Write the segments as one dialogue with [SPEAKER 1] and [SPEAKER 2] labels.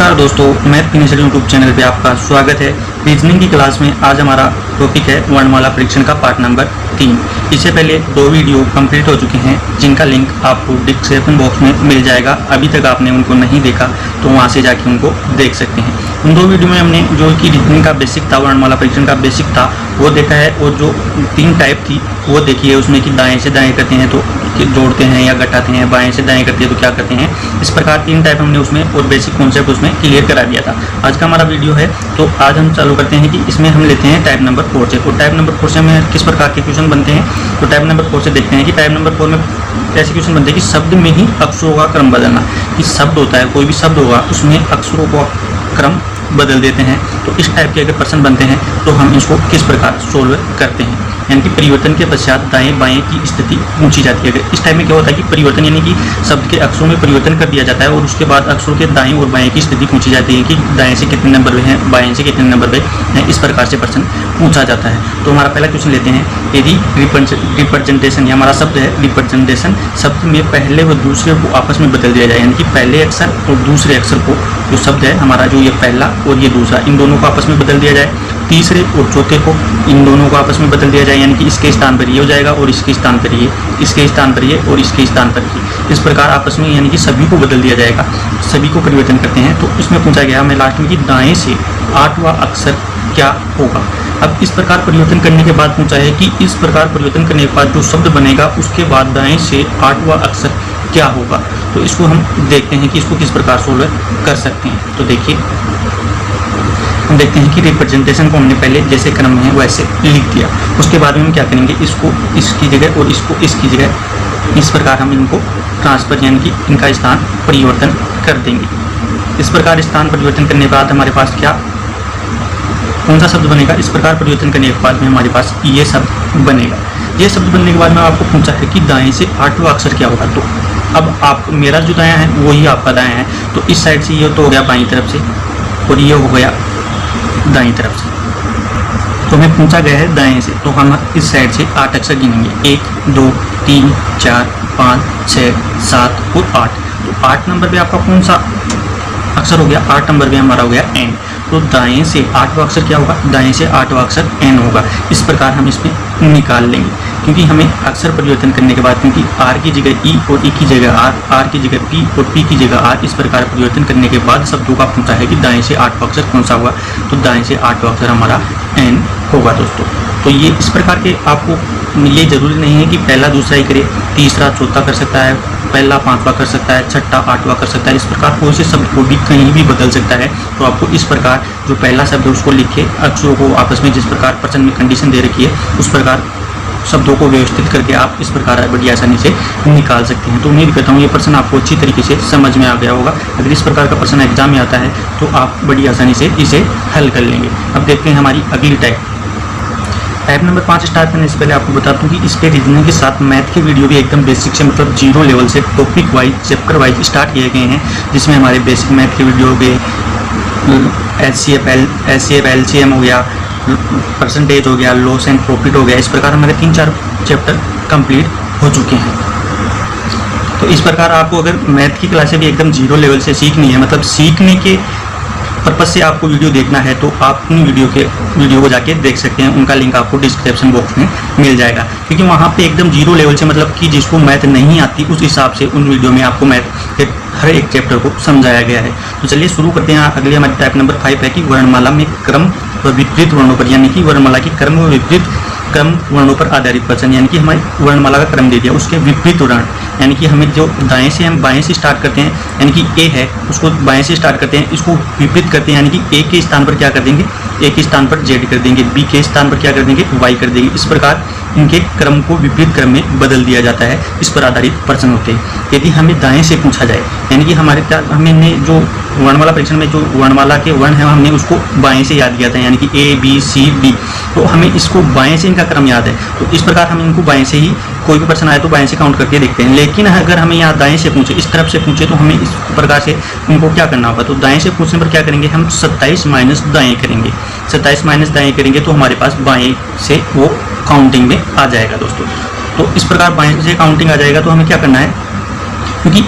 [SPEAKER 1] नमस्कार दोस्तों, math finisher YouTube channel पे आपका स्वागत है। रीजनिंग की क्लास में आज हमारा टॉपिक है वर्णमाला परीक्षण का पार्ट नंबर 3। इससे पहले 2 वीडियो कंप्लीट हो चुके हैं जिनका लिंक आपको डिस्क्रिप्शन बॉक्स में मिल जाएगा। अभी तक आपने उनको नहीं देखा तो वहाँ से जाके उनको देख सकते हैं। उन 2 वीडियो में हमने जो कि रीजनिंग का बेसिक था, वर्णमाला परीक्षण का बेसिक था वो देखा है, और जो 3 टाइप थी वो देखी है। उसमें कि दाएँ से दाएँ करते हैं तो जोड़ते हैं या घटाते हैं, बाएँ से दाएँ करते हैं तो क्या करते हैं। इस प्रकार 3 टाइप हमने उसमें और बेसिक कॉन्सेप्ट उसमें क्लियर करा दिया था। आज का हमारा वीडियो है तो आज हम चालू करते हैं कि इसमें हम लेते हैं टाइप नंबर 4 से। और टाइप नंबर 4 से हमें किस प्रकार के क्वेश्चन बनते हैं तो टाइप नंबर 4 से देखते हैं कि टाइप नंबर 4 में ऐसे क्वेश्चन बनते हैं कि शब्द में ही अक्षरों का क्रम बदलना। कि शब्द होता है, कोई भी शब्द होगा उसमें अक्षरों का क्रम बदल देते हैं। तो इस टाइप के अगर प्रश्न बनते हैं तो हम इसको किस प्रकार सोल्व करते हैं, यानी कि परिवर्तन के पश्चात दाएं बाएं की स्थिति पूछी जाती है। अगर इस टाइप में क्या होता है कि परिवर्तन यानी कि शब्द के अक्षरों में परिवर्तन कर दिया जाता है और उसके बाद अक्षरों के दाएं और बाएं की स्थिति पूछी जाती है कि दाएं से कितने नंबर पे हैं, बाएं से कितने नंबर पे हैं। इस प्रकार से प्रश्न पूछा जाता है। तो हमारा पहला क्वेश्चन लेते हैं, यदि रिप्रेजेंटेशन, हमारा शब्द है रिप्रेजेंटेशन, शब्द में पहले व दूसरे को आपस में बदल दिया जाए, यानी कि पहले अक्षर और दूसरे अक्षर को, जो शब्द है हमारा, जो ये पहला और ये दूसरा, इन दोनों को आपस में बदल दिया जाए। तीसरे और चौथे को, इन दोनों को आपस में बदल दिया जाए, यानी कि इसके स्थान पर ये हो जाएगा और इसके स्थान पर ये, इसके स्थान पर ये और इसके स्थान पर ये। इस प्रकार आपस में यानी कि सभी को बदल दिया जाएगा, सभी को परिवर्तन करते हैं। तो इसमें पूछा गया हमें लास्ट में कि दाएं से 8वां अक्षर क्या होगा। अब इस प्रकार परिवर्तन करने के बाद पूछा है कि इस प्रकार परिवर्तन करने के बाद जो शब्द बनेगा उसके बाद दाएं से 8वां अक्षर क्या होगा। तो इसको हम देखते हैं कि इसको किस प्रकार सोल्व कर सकते हैं। तो देखिए, हम देखते हैं कि रिप्रेजेंटेशन को हमने पहले जैसे क्रम में है वैसे लिख दिया। उसके बाद में हम क्या करेंगे, इसको इसकी जगह और इसको इसकी जगह, इस प्रकार हम इनको ट्रांसफर यानी कि इनका स्थान परिवर्तन कर देंगे। इस प्रकार स्थान परिवर्तन करने के बाद हमारे पास क्या, कौन सा शब्द बनेगा। इस प्रकार परिवर्तन करने के बाद में हमारे पास ये शब्द बनेगा। ये शब्द बनने के बाद में आपको पूछा है कि दाएं से 8वां अक्षर क्या होगा। तो अब आप, मेरा जो दायां है वही आपका दायां है, तो इस साइड से ये तो हो गया बाईं तरफ से और ये हो गया दाईं तरफ से। तो हमें पूछा गया है दाएं से, तो हम इस साइड से 8 अक्षर गिनेंगे, 1 2 3 4 5 6 7 और 8। तो 8 नंबर पे आपका कौन सा अक्षर हो गया, 8 नंबर पे हमारा हो गया एन। तो दाएं से 8वां अक्षर क्या होगा, दाएं से 8वां अक्षर एन होगा। इस प्रकार हम इसमें निकाल लेंगे, क्योंकि हमें अक्षर परिवर्तन करने के बाद, क्योंकि आर की जगह ई और ई की जगह आर, आर की जगह पी और पी की जगह आर, इस प्रकार परिवर्तन करने के बाद शब्दों का पूछा है कि दाएं से 8वां अक्षर कौन सा होगा। तो दाएं से 8वां अक्षर हमारा एन होगा दोस्तों। तो ये इस प्रकार के, आपको ये जरूरी नहीं है कि पहला दूसरा ही करे, तीसरा चौथा कर सकता है, पहला 5वां कर सकता है, छठा 8वां कर सकता है। इस प्रकार कोई से शब्द को भी कहीं भी बदल सकता है। तो आपको इस प्रकार जो पहला शब्द है उसको लिख के अक्षरों को आपस में, जिस प्रकार प्रश्न में कंडीशन दे रखी है उस प्रकार शब्दों को व्यवस्थित करके आप इस प्रकार बड़ी आसानी से निकाल सकते हैं। तो उम्मीद करता हूँ ये प्रश्न आपको अच्छी तरीके से समझ में आ गया होगा। अगर इस प्रकार का प्रश्न एग्जाम में आता है तो आप बड़ी आसानी से इसे हल कर लेंगे। अब देखते हैं हमारी अगली टाइप नंबर 5 स्टार्ट करने से पहले आपको बता दूं कि इस पे रीजनिंग के साथ मैथ के वीडियो भी एकदम बेसिक से, मतलब 0 लेवल से topic wise, chapter wise start किए गए हैं, जिसमें हमारे बेसिक मैथ के वीडियो हो गए, HCF LCM हो गया, परसेंटेज हो गया, लॉस एंड प्रॉफिट हो गया। इस प्रकार हमारे 3-4 चैप्टर कंप्लीट हो चुके हैं। तो इस प्रकार आपको अगर मैथ की क्लासें भी एकदम 0 लेवल से सीखनी है, मतलब सीखने के पर्पज से आपको वीडियो देखना है, तो आप उन वीडियो को जाके देख सकते हैं। उनका लिंक आपको डिस्क्रिप्शन बॉक्स में मिल जाएगा, क्योंकि वहाँ पे एकदम 0 लेवल से, मतलब कि जिसको मैथ नहीं आती उस हिसाब से उन वीडियो में आपको मैथ के हर एक चैप्टर को समझाया गया है। तो चलिए शुरू करते हैं। अगली हमारी टाइप नंबर 5 है कि वर्णमाला में क्रम व विपरीत वर्णों पर, यानी कि वर्णमाला की क्रम व विपरीत क्रम वर्णों पर आधारित प्रश्न, यानी कि हमारी वर्णमाला का क्रम दे दिया, उसके विपरीत उदाहरण, यानी कि हमें जो दाएं से हम बाएं से स्टार्ट करते हैं, यानी कि ए है उसको बाएं से स्टार्ट करते हैं, इसको विपरीत करते हैं, यानी कि ए के स्थान पर क्या कर देंगे, ए के स्थान पर जेड कर देंगे, बी के स्थान पर क्या कर देंगे, वाई कर देंगे। इस प्रकार इनके क्रम को विपरीत क्रम में बदल दिया जाता है। इस पर आधारित प्रश्न होते हैं। यदि हमें दाएं से पूछा जाए, यानी कि हमने जो वर्णमाला परीक्षण में जो वर्णमाला के वर्ण है हमने उसको बाएं से याद किया था, यानी कि A B C D, तो हमें इसको बाएं से इनका क्रम याद है। तो इस प्रकार हम इनको बाएं से ही, कोई भी प्रश्न आए तो बाएं से काउंट करके देखते हैं। लेकिन अगर हमें यहाँ दाएं से पूछे, इस तरफ से पूछे, तो हमें इस प्रकार से इनको क्या करना होगा। तो दाएं से पूछने पर क्या करेंगे, हम 27 माइनस दाएं करेंगे। 27 माइनस दाएं करेंगे तो हमारे पास बाएं से वो काउंटिंग में आ जाएगा दोस्तों। तो इस प्रकार बाएं से काउंटिंग आ जाएगा। तो हमें क्या करना है, क्योंकि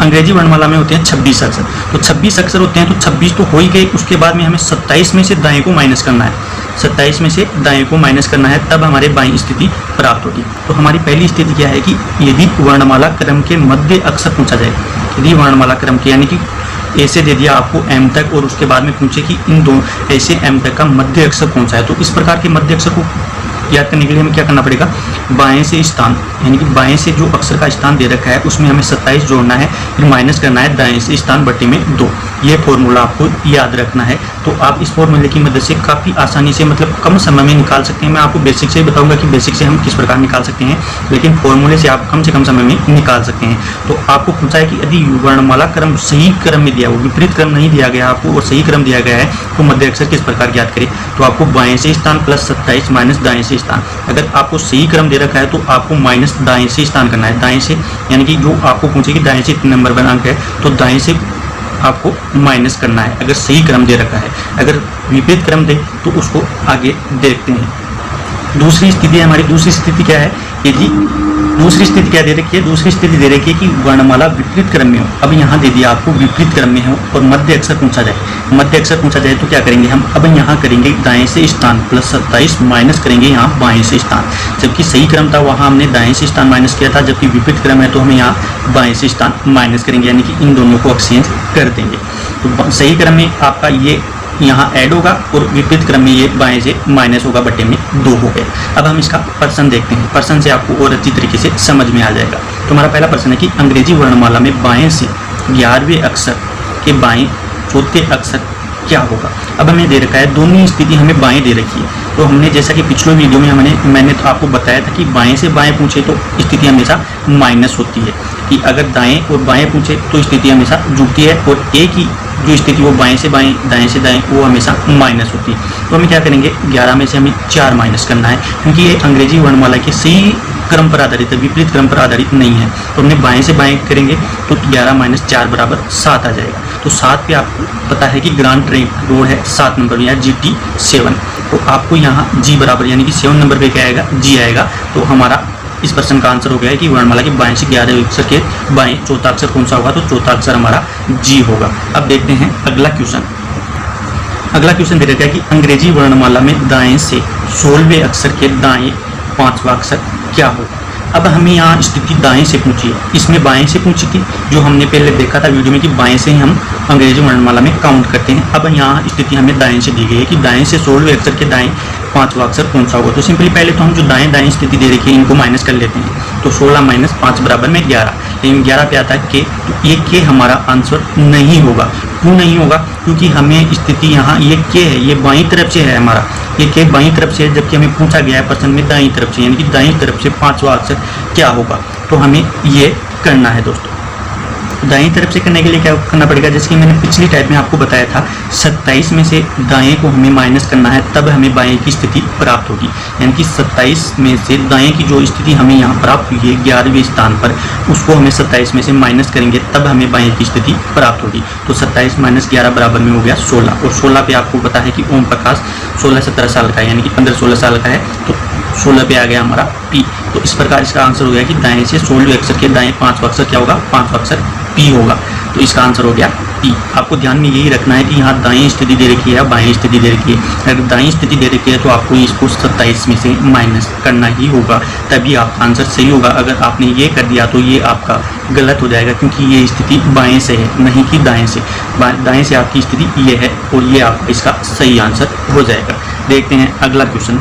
[SPEAKER 1] अंग्रेजी वर्णमाला में होते हैं 26 अक्षर। तो 26 अक्षर होते हैं, तो 26 तो हो ही गए, उसके बाद में हमें 27 में से दाएं को माइनस करना है। 27 में से दाएं को माइनस करना है, तब हमारे बाईं स्थिति प्राप्त होगी। तो हमारी पहली स्थिति क्या है कि यदि वर्णमाला क्रम के मध्य अक्षर पूछा जाए, यदि वर्णमाला क्रम के यानी कि ऐसे दे दिया आपको m तक और उसके बाद में पूछे कि इन दो ऐसे m तक का मध्य अक्षर कौन सा है, तो इस प्रकार के मध्य अक्षर को याद करने के लिए हमें क्या करना पड़ेगा, बाएं से स्थान यानी कि बाएं से जो अक्षर का स्थान दे रखा है उसमें हमें 27 जोड़ना है, फिर माइनस करना है दाएं से स्थान बटे में 2। ये फॉर्मूला आपको याद रखना है। तो आप इस फॉर्मूले की मदद से काफ़ी आसानी से मतलब कम समय में निकाल सकते हैं। मैं आपको बेसिक से बताऊंगा कि बेसिक से हम किस प्रकार निकाल सकते हैं, लेकिन फॉर्मूले से आप कम से कम समय में निकाल सकते हैं। तो आपको पूछा है कि यदि वर्णमाला क्रम सही क्रम में दिया हो, विपरीत क्रम नहीं दिया गया आपको और सही क्रम दिया गया है, तो मध्य अक्षर किस प्रकार ज्ञात करें। तो आपको बाएं से स्थान प्लस 27 माइनस दाएं से स्थान। अगर आपको सही क्रम दे रखा है तो आपको माइनस दाएं से स्थान करना है। दाएं से यानी कि जो आपको पूछे कि दाएं से इतने नंबर बना अंक है, तो दाएं से आपको माइनस करना है अगर सही क्रम दे रखा है। अगर विपरीत क्रम दे तो उसको आगे देखते हैं। दूसरी स्थिति हमारी, दूसरी स्थिति क्या है, यदि दूसरी स्थिति क्या दे रखी है, दूसरी स्थिति दे रखी है कि वर्णमाला विपरीत क्रम में हो। अब यहाँ दे दिया आपको विपरीत क्रम में हो और मध्य अक्षर पूछा जाए, मध्य अक्षर पूछा जाए तो क्या करेंगे हम, अब यहाँ करेंगे दाएं से स्थान प्लस 27 माइनस करेंगे यहाँ बाएं से स्थान। जबकि सही क्रम था वहाँ हमने दाएं से स्थान माइनस किया था, जबकि विपरीत क्रम है तो हमें यहाँ बाएं से स्थान माइनस करेंगे, यानी कि इन दोनों को एक्सचेंज कर देंगे। तो सही क्रम में आपका ये यहाँ ऐड होगा और विपरीत क्रम में ये बाएं से माइनस होगा, बटे में 2 हो गए। अब हम इसका प्रश्न देखते हैं, प्रश्न से आपको और अच्छी तरीके से समझ में आ जाएगा। तो हमारा पहला प्रश्न है कि अंग्रेजी वर्णमाला में बाएं से 11वें अक्षर के बाएं चौथे अक्षर क्या होगा। अब हमें दे रखा है, दोनों स्थिति हमें बाएं दे रखी है। तो हमने जैसा कि पिछले वीडियो में मैंने तो आपको बताया था कि बाएं से बाएं पूछे तो स्थिति हमेशा माइनस होती है, कि अगर दाएं और बाएं पूछे तो स्थिति हमेशा जुड़ती है, और एक ही जो स्थिति वो बाएं से बाएं दाएं से दाएं वो हमेशा माइनस होती है। तो हमें क्या करेंगे, 11 में से हमें 4 माइनस करना है, क्योंकि ये अंग्रेजी वर्णमाला के सही क्रम पर आधारित है, विपरीत क्रम पर आधारित नहीं है। तो हमने बाएं से बाएं करेंगे तो 11 माइनस 4 बराबर 7 आ जाएगा। तो 7 पे आपको पता है कि ग्रांड ट्रेक रोड है 7 नंबर में, या GT7। तो आपको यहाँ G बराबर यानी कि 7 नंबर पे क्या आएगा, G आएगा। तो हमारा इस प्रश्न का आंसर हो गया है कि वर्णमाला के बाएं से 11वें अक्षर के बाएं चौथा अक्षर कौन सा होगा, तो चौथा अक्षर हमारा G होगा। अब देखते हैं अगला क्वेश्चन। अगला क्वेश्चन दे रखा है कि अंग्रेजी वर्णमाला में दाएं से 16वें अक्षर के दाएं 5वां अक्षर क्या होगा। अब हमें यहाँ स्थिति दाएं से पूछी है, इसमें बाएं से पूछी थी, जो हमने पहले देखा था वीडियो में कि बाएं से ही हम अंग्रेजी वर्णमाला में काउंट करते हैं। अब यहाँ स्थिति हमें दाएं से दी गई है कि दाएं से 16वें अक्षर के दाएं 5वां अक्षर कौन सा होगा। तो सिंपली पहले तो हम जो दाएं दाएं स्थिति दे रखी है इनको माइनस कर लेते हैं। तो 16 माइनस 5 बराबर में 11, लेकिन 11 पे आता है के, तो ये के हमारा आंसर नहीं होगा। क्यों नहीं होगा, क्योंकि हमें स्थिति यहाँ ये के है, ये बाईं तरफ से है हमारा, ये के बाईं तरफ से है, जबकि हमें पूछा गया है प्रश्न में दाईं तरफ से, यानी कि दाईं तरफ से 5वां अक्षर क्या होगा। तो हमें ये करना है दोस्तों। दाएं तरफ से करने के लिए क्या करना पड़ेगा, जैसे कि मैंने पिछली टाइप में आपको बताया था, 27 में से दाएं को हमें माइनस करना है, तब हमें बाएं की स्थिति प्राप्त होगी। यानी कि 27 में से दाएं की जो स्थिति हमें यहाँ प्राप्त हुई है 11वें स्थान पर, उसको हमें 27 में से माइनस करेंगे, तब हमें बाएं की स्थिति प्राप्त होगी। तो 27 माइनस 11 बराबर में हो गया 16, और 16 पे आपको पता है कि ओम प्रकाश 16-17 साल का है, यानी कि 15-16 साल का है, तो 16 पे आ गया हमारा पी। तो इस प्रकार इसका आंसर हो गया कि दाएं से 16वें अक्षर के दाएं 5वां अक्षर क्या होगा, 5वां अक्षर पी होगा। तो इसका आंसर हो गया पी। आपको ध्यान में यही रखना है कि यहाँ दाएं स्थिति दे रखी है, बाएं स्थिति दे रखी है। अगर दाएं स्थिति दे रखी है तो आपको इसको 27 में से माइनस करना ही होगा, तभी आपका आंसर सही होगा। अगर आपने ये कर दिया तो ये आपका गलत हो जाएगा, क्योंकि ये स्थिति बाएं से है, नहीं कि दाएं से। दाएं से आपकी स्थिति ये है, और ये आपका इसका सही आंसर हो जाएगा। देखते हैं अगला क्वेश्चन।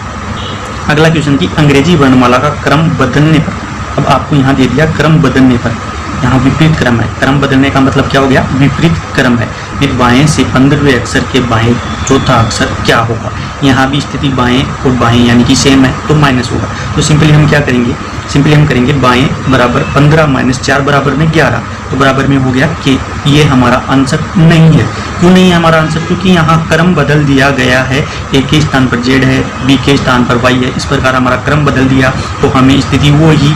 [SPEAKER 1] अगला क्वेश्चन की अंग्रेजी वर्णमाला का क्रम बदलने पर, अब आपको यहाँ दे दिया क्रम बदलने पर, यहाँ विपरीत क्रम है। क्रम बदलने का मतलब क्या हो गया, विपरीत क्रम है। फिर बाएं से 15वें अक्षर के बाएं चौथा अक्षर क्या होगा। यहाँ भी स्थिति बाएं और बाएं यानी कि सेम है, तो माइनस होगा। तो सिंपली हम क्या करेंगे, सिंपली हम करेंगे बाएं बराबर 15 माइनस 4 बराबर में 11, तो बराबर में हो गया कि ये हमारा आंसर नहीं है। क्यों नहीं है हमारा आंसर, क्योंकि यहाँ क्रम बदल दिया गया है। ए के स्थान पर जेड है, बी के स्थान पर वाई है, इस प्रकार हमारा क्रम बदल दिया, तो हमें स्थिति वो ही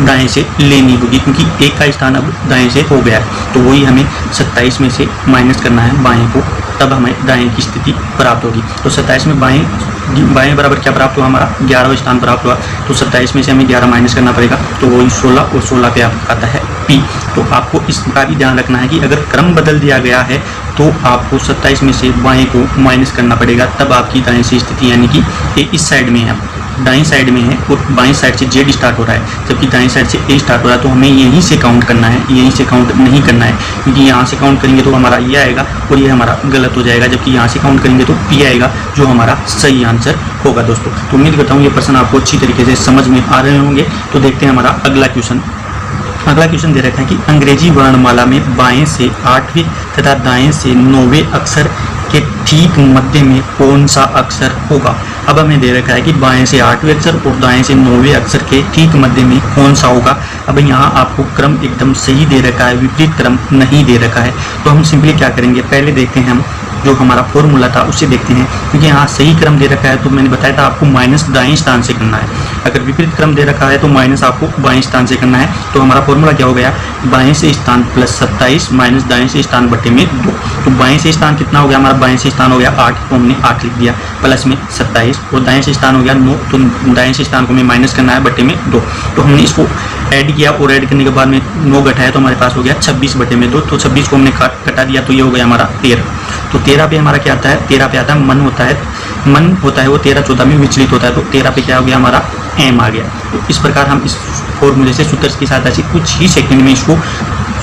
[SPEAKER 1] दाएं से लेनी होगी, क्योंकि एक का स्थान अब दाएं से हो गया है। तो वही हमें 27 में से माइनस करना है बाएं को, तब हमें दाएं की स्थिति प्राप्त होगी। तो 27 में बाएं बराबर क्या प्राप्त हुआ, हमारा 11वां स्थान प्राप्त हुआ। तो 27 में से हमें 11 माइनस करना पड़ेगा, तो वही 16, और 16 पे आपका आता है P। तो आपको इसका भी ध्यान रखना है कि अगर क्रम बदल दिया गया है तो आपको 27 में से बाएं को माइनस करना पड़ेगा, तब आपकी दाएं से स्थिति, यानी कि ये इस साइड में है, दाएं साइड में है और बाएं साइड से Z स्टार्ट हो रहा है, जबकि दाएं साइड से A स्टार्ट हो रहा है। तो हमें यहीं से काउंट करना है, यहीं से काउंट नहीं करना है, क्योंकि यहाँ से काउंट करेंगे तो हमारा ये आएगा और ये हमारा गलत हो जाएगा, जबकि यहाँ से काउंट करेंगे तो P आएगा, जो हमारा सही आंसर होगा दोस्तों। तो उम्मीद करता हूँ ये प्रश्न आपको अच्छी तरीके से समझ में आ रहे होंगे। तो देखते हैं हमारा अगला क्वेश्चन। अगला क्वेश्चन दे रखा है कि अंग्रेजी वर्णमाला में बाएं से 8वें तथा दाएं से 9वें अक्षर के ठीक मध्य में कौन सा अक्षर होगा। अब हमें दे रखा है कि बाएं से 8वें अक्षर और दाएं से 9वें अक्षर के ठीक मध्य में कौन सा होगा। अब यहाँ आपको क्रम एकदम सही दे रखा है, विपरीत क्रम नहीं दे रखा है। तो हम सिंपली क्या करेंगे, पहले देखते हैं हम जो हमारा फॉर्मूला था उसे देखते हैं, क्योंकि यहाँ सही क्रम दे रखा है तो मैंने बताया था आपको माइनस दाएं स्थान से करना है। अगर विपरीत क्रम दे रखा है तो माइनस आपको बाएं स्थान से करना है। तो हमारा फॉर्मूला क्या हो गया, बाएं से स्थान प्लस 27 माइनस दाएं से स्थान बटे में 2। तो बाएं से स्थान कितना हो गया, हमारा बाएं से स्थान हो गया 8, तो हमने 8 लिख दिया, प्लस में 27, और दाएं से स्थान हो गया 9, तो दाएं से स्थान को हमें माइनस करना है बटे में 2। तो हमने इसको ऐड किया और ऐड करने के बाद में 9 घटाया तो हमारे पास हो गया 26 बटे में 2। तो 26 को हमने कटा दिया तो ये हो गया हमारा 13। तो 13 पे हमारा क्या आता है, 13 पे आता है मन होता है वो 13-14 में विचलित होता है। तो 13 पे क्या हो गया, हमारा M आ गया। तो इस प्रकार हम इस फॉर्मूले से सूत्र की सहायता से कुछ ही सेकंड में इसको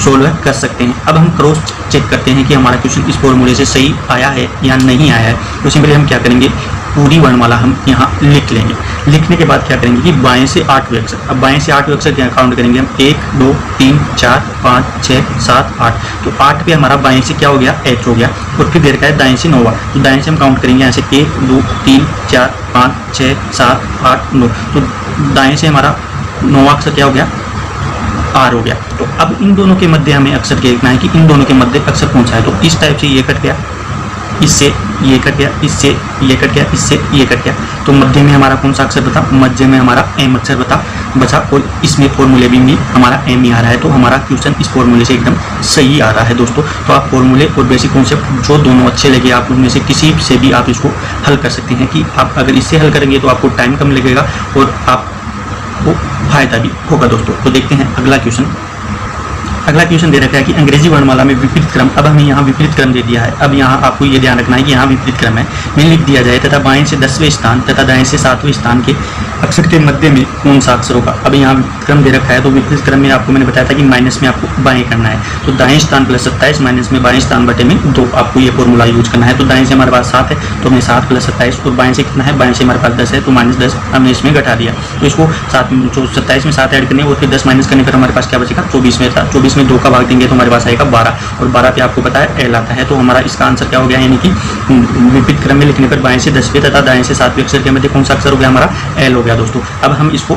[SPEAKER 1] सोल्व कर सकते हैं। अब हम क्रॉस चेक करते हैं कि हमारा क्वेश्चन इस फॉर्मूले से सही आया है या नहीं आया है। तो सिंपली हम क्या करेंगे, पूरी वर्णमाला हम यहाँ लिख लेंगे। लिखने के बाद क्या करेंगे कि बाएं से 8वें अक्षर, अब बाएं से 8वें अक्षर क्या काउंट करेंगे हम, 1 2 3 4 5 6 7 8। तो 8 पे हमारा बाएं से क्या हो गया, H हो गया, और फिर दे रखा है दाएं से 9वां। तो दाएं से हम काउंट करेंगे यहाँ से 1 2 3 4 5 6 7 8 9। तो दाएं से हमारा 9वां अक्षर क्या हो गया, R हो गया। तो अब इन दोनों के मध्य हमें अक्षर देखना है कि इन दोनों के मध्य अक्षर कौन सा है। तो इस टाइप से ये कट गया, इससे ये कट गया, इससे ये कट गया, इससे ये कट गया। तो मध्य में हमारा कौन सा अक्षर बता, मध्य में हमारा M अक्षर बचा, और इसमें फॉर्मूले भी हमारा M ही आ रहा है। तो हमारा क्वेश्चन इस फॉर्मूले से एकदम सही आ रहा है दोस्तों। तो आप फॉर्मूले और बेसिक कॉन्सेप्ट जो दोनों अच्छे लगे, आप उनमें से किसी से भी आप इसको हल कर सकते हैं। कि आप अगर इससे हल करेंगे तो आपको टाइम कम लगेगा और आपको फायदा भी होगा दोस्तों। तो देखते हैं अगला क्वेश्चन। अगला क्वेश्चन दे रखा है कि अंग्रेजी वर्णमाला में विपरीत क्रम, अब हमें यहाँ विपरीत क्रम दे दिया है। अब यहाँ आपको ये ध्यान रखना है कि यहाँ विपरीत क्रम है, में लिख दिया जाए तथा बाएं से 10वें स्थान तथा दाएं से 7वें स्थान के अक्षर के मध्य में कौन सा अक्षर होगा। अब यहाँ विपरीत क्रम दे रखा है, तो विपरीत क्रम में आपको मैंने बताया था कि माइनस में आपको बाएं करना है। तो दाएं स्थान प्लस 27 माइनस में बाएं स्थान बटे में 2, आपको ये फॉर्मूला यूज करना है। तो दाएं से हमारे पास 7 है, तो हमें 7 प्लस 27, और बाएं से कितना है, बाएं से हमारे पास 10 है, तो -10 हमने इसमें घटा दिया। तो इसको 27 में 7 ऐड करने और फिर 10 माइनस करने पर हमारे पास क्या बचेगा, 24 में था। 24 में 2 का भाग देंगे तो हमारे पास आएगा 12, और 12 पे आपको पता है L आता है। तो हमारा इसका आंसर क्या हो गया, यानी कि विपरीत क्रम में लिखने पर बाएं से 10वें तथा दाएं से 7वें अक्षर के मध्य कौन सा अक्षर हो गया, हमारा L हो गया दोस्तों। अब हम इसको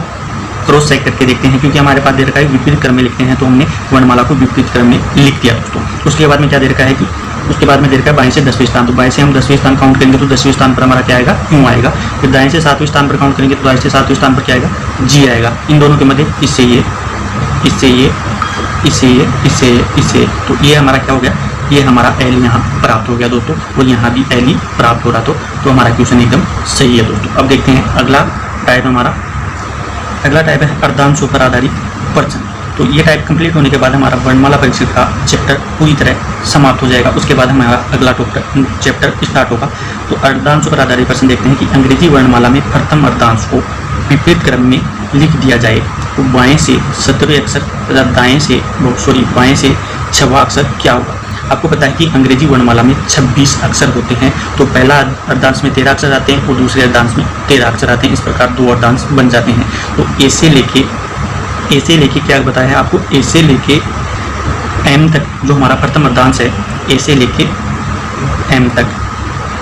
[SPEAKER 1] क्रॉस चेक करके देखते हैं, क्योंकि हमारे पास दे रखा है विपरीत क्रम में लिखते हैं, तो हमने वर्णमाला को विपरीत क्रम में लिख दिया दोस्तों। उसके बाद में क्या दे रखा है कि उसके बाद में दे रखा है बाएं से 10वें स्थान। तो बाएं से हम 10वें स्थान काउंट करेंगे तो 10वें स्थान पर हमारा क्या आएगा, Q आएगा। फिर दाएं से 7वें स्थान पर काउंट करेंगे तो दाएं से 7वें स्थान पर क्या आएगा, G आएगा। इन दोनों के मध्य इससे ये, इससे ये, इससे ये, इससे ये, इससे, तो ये हमारा क्या हो गया, ये हमारा L यहाँ प्राप्त हो गया दोस्तों, और यहाँ भी L ही प्राप्त हो रहा। तो हमारा क्वेश्चन एकदम सही है दोस्तों। अब देखते हैं अगला टाइप हमारा, अगला टाइप है अर्धांशों पर आधारित प्रश्न। तो ये टाइप कंप्लीट होने के बाद हमारा वर्णमाला परीक्षण का चैप्टर पूरी तरह समाप्त हो जाएगा। उसके बाद हमारा अगला चैप्टर स्टार्ट होगा। तो अर्धांशों पर आधारित प्रश्न देखते हैं कि अंग्रेजी वर्णमाला में प्रथम अर्धांश को विपरीत क्रम में लिख दिया जाए तो बाएं से 17वें अक्षर तथा बाएं से 6वां अक्षर क्या होगा। आपको पता है कि अंग्रेजी वर्णमाला में 26 अक्षर होते हैं। तो पहला अर्धांश में 13 अक्षर आते हैं और दूसरे अर्धांश में 13 अक्षर आते हैं। इस प्रकार 2 अर्धांश बन जाते हैं। तो ए से लेके क्या बताया है आपको, ए से लेके एम तक जो हमारा प्रथम अर्धांश है, ए से लेके एम तक,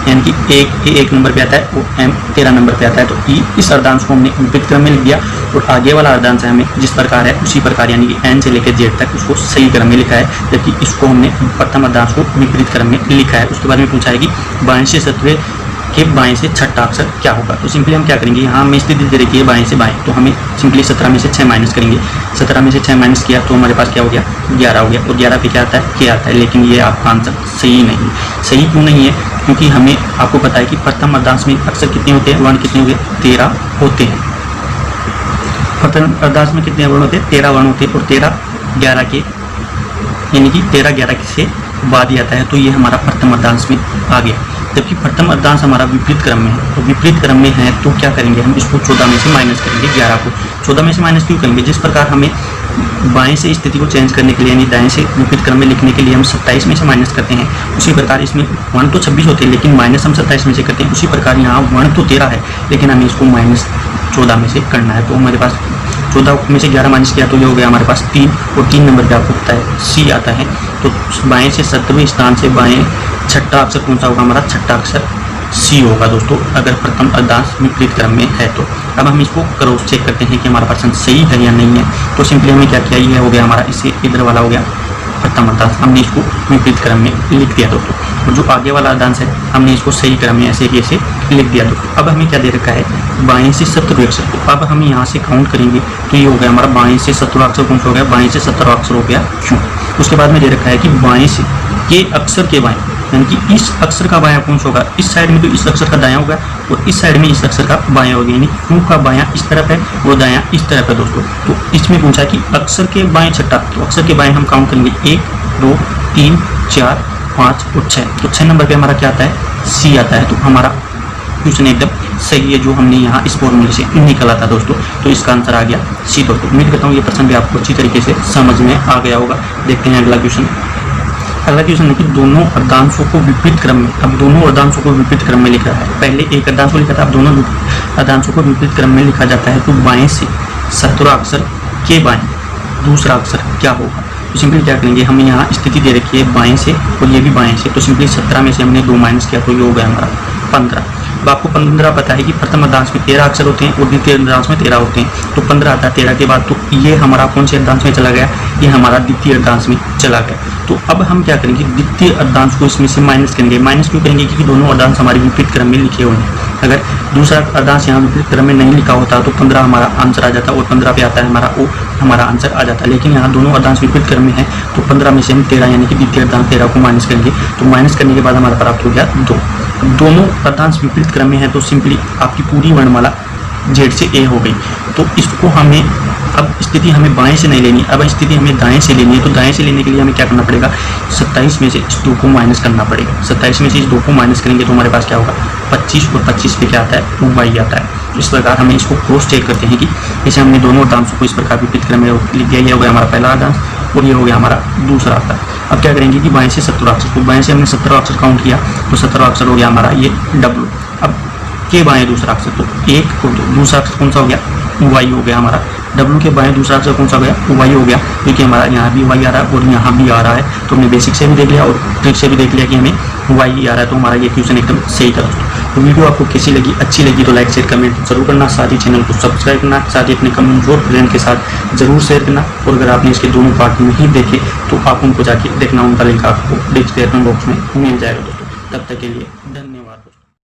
[SPEAKER 1] यानी कि एक नंबर पे आता है वो M 13 नंबर पे आता है। तो इस अर्धांश को हमने विपरीत क्रम में लिख दिया, और आगे वाला अर्धांश है हमें जिस प्रकार है उसी प्रकार, यानी कि N से लेकर Z तक उसको सही क्रम में लिखा है, जबकि इसको हमने प्रथम अर्धांश को विपरीत क्रम में लिखा है। उसके बाद में पूछा है कि बाएं से 7वें के बाएं से छठा अक्षर क्या होगा। तो सिंपली हम क्या करेंगे, यहाँ हमें स्थिति दे रखी है बाएं से बाएं, तो हमें सिंपली 17 में से 6 माइनस करेंगे। 17 में से 6 माइनस किया तो हमारे पास क्या हो गया, 11 हो गया। और 11 पे क्या आता है, के आता है। लेकिन ये आपका आंसर सही नहीं है। सही क्यों नहीं है, क्योंकि हमें आपको पता है कि प्रथम अर्धांश में अक्षर कितने होते हैं, वर्ण कितने हो गए, 13 होते हैं। प्रथम अर्धांश में कितने वर्ण होते हैं, 13 वर्ण होते हैं। और 13 11 के, यानी कि 13 11 से बाद ही आता है। तो ये हमारा प्रथम अर्धांश में आ गया। जबकि प्रथम अर्धांश हमारा विपरीत क्रम में है, तो विपरीत क्रम में है तो क्या करेंगे, हम इसको 14 में से माइनस करेंगे। 11 को 14 में से माइनस क्यों करेंगे, जिस प्रकार हमें बाएं से स्थिति को चेंज करने के लिए, यानी दाएं से विपरीत क्रम में लिखने के लिए हम 27 में से माइनस करते हैं, उसी प्रकार इसमें वर्ण तो 26 होते हैं लेकिन माइनस हम 27 में से करते हैं। उसी प्रकार यहाँ वर्ण तो 13 है लेकिन हमें इसको माइनस 14 में से करना है। तो हमारे पास 14 में से 11 माइनस किया तो ये हो गया हमारे पास 3, और 3 नंबर पे आपको पता है सी आता है। तो बाएं से 7वें स्थान से बाएं छठा अक्षर कौन सा होगा, हमारा छठा अक्षर सी होगा दोस्तों, अगर प्रथम अर्धांश विपरीत क्रम में है तो। अब हम इसको क्रॉस चेक करते हैं कि हमारा प्रश्न सही है या नहीं है। तो सिंपली हमने क्या किया, ये हो गया हमारा, इसे इधर वाला हो गया प्रथम अर्धांश, हमने इसको विपरीत क्रम में लिख दिया दोस्तों। और जो आगे वाला अर्धांश है हमने इसको सही क्रम में ऐसे कैसे लिख दिया दोस्तों। अब हमें क्या दे रखा है, बाएं से 17वें अक्षर को। अब हम यहाँ से काउंट करेंगे तो ये हो गया हमारा बाएं से 17वां अक्षर कौन सा हो गया, बाएं से 17वां अक्षर हो गया क्यों। उसके बाद में दे रखा है कि बाएं से के अक्षर के बाएं, यानी कि इस अक्षर का बायां कौन सा होगा, इस साइड में तो इस अक्षर का दायां होगा और इस साइड में इस अक्षर का बायां होगा। यानी क्यों का बायां इस तरफ है और दायां इस तरफ है दोस्तों। तो इसमें पूछा कि अक्षर के बाएं छठा, तो अक्षर के बाएं हम काउंट करेंगे 1 2 3 4 5 और 6। तो 6 नंबर पे हमारा क्या आता है, सी आता है। तो हमारा क्वेश्चन एकदम सही है जो हमने यहाँ इस फॉर्मूले से निकला था दोस्तों। तो इसका आंसर आ गया सी दोस्तों। उम्मीद करता हूँ ये प्रश्न भी आपको अच्छी तरीके से समझ में आ गया होगा। देखते हैं अगला क्वेश्चन। अगला क्वेश्चन है कि दोनों अर्धांशों को विपरीत क्रम में, अब दोनों अर्धांशों को विपरीत क्रम में लिख रहा है। पहले एक अर्धांश को लिखा था, अब दोनों अर्धांशों को विपरीत क्रम में लिखा जाता है। तो बाएं से 17वां अक्षर के बाएं दूसरा अक्षर क्या होगा। तो सिंपली क्या करेंगे, हमें यहाँ स्थिति दे रखी है बाएं से और ये भी बाएं से। तो सिंपली 17 में से हमने 2 माइनस किया तो ये हो गया हमारा 15। अब आपको 15 पता है कि प्रथम अर्धांश में 13 अक्षर होते हैं और द्वितीय अर्धांश में 13 होते हैं। तो 15 आता है 13 के बाद, तो ये हमारा कौन से अर्धांश में चला गया, ये हमारा द्वितीय अर्धांश में चला गया। तो अब हम क्या करेंगे, द्वितीय अर्धांश को इसमें से माइनस करेंगे। माइनस क्यों करेंगे, क्योंकि दोनों अर्धांश हमारे विपरीत क्रम में लिखे हुए हैं। अगर दूसरा अर्धांश यहाँ विपरीत क्रम में नहीं लिखा होता तो 15 हमारा आंसर आ जाता और 15 पे आता है हमारा ओ, हमारा आंसर आ जाता। लेकिन यहाँ दोनों अर्धांश विपरीत क्रम में है तो 15 में से हम 13 यानी कि द्वितीय अर्धांश 13 को माइनस करेंगे। तो माइनस करने के बाद हमारा प्राप्त हो गया 2। दोनों अर्धांश विपरीत क्रम में है तो सिंपली आपकी पूरी वर्णमाला जेड से ए हो गई। तो इसको हमें अब स्थिति हमें बाएं से नहीं लेनी, अब स्थिति हमें दाएं से लेनी है। तो दाएं से लेने के लिए हमें क्या करना पड़ेगा, 27 में से इस 2 को माइनस करना पड़ेगा। 27 में से इस 2 को माइनस करेंगे तो हमारे पास क्या होगा 25 और 25 पे क्या आता है, वाई आता है। तो इस प्रकार हमें इसको क्रॉस चेक करते हैं कि जैसे हमने दोनों अर्धांशों को इस प्रकार विपरीत क्रम में लिख दिया। ये हो गया हमारा पहला अर्धांश और ये हो गया हमारा दूसरा अर्धांश। अब क्या करेंगे कि बाएं से 17वां अक्षर, तो बाएं से हमने 17वां अक्षर काउंट किया तो 17वां अक्षर हो गया हमारा ये डब्ल्यू। अब के बाएं दूसरा अक्षर, तो एक और दूसरा अक्षर कौन सा हो गया, वाई हो गया हमारा। डब्ल्यू के बाएं दूसरा अक्षर कौन सा हो गया, वाई हो गया, क्योंकि हमारा यहाँ भी वाई आ रहा है और यहाँ भी आ रहा है। तो हमने बेसिक से भी देख लिया और ट्रिक से भी देख लिया कि हमें वाई आ रहा है। तो हमारा ये क्वेश्चन एकदम सही था दोस्तों। तो वीडियो आपको कैसी लगी, अच्छी लगी तो लाइक शेयर कमेंट जरूर करना, साथ ही चैनल को सब्सक्राइब करना, साथ ही अपने कमजोर फ्रेंड के साथ जरूर शेयर करना। और अगर आपने इसके दोनों पार्ट नहीं देखे तो आप उनको जाके देखना, उनका लिंक आपको डिस्क्रिप्शन बॉक्स में मिल जाएगा दोस्तों। तब तक के लिए धन्यवाद।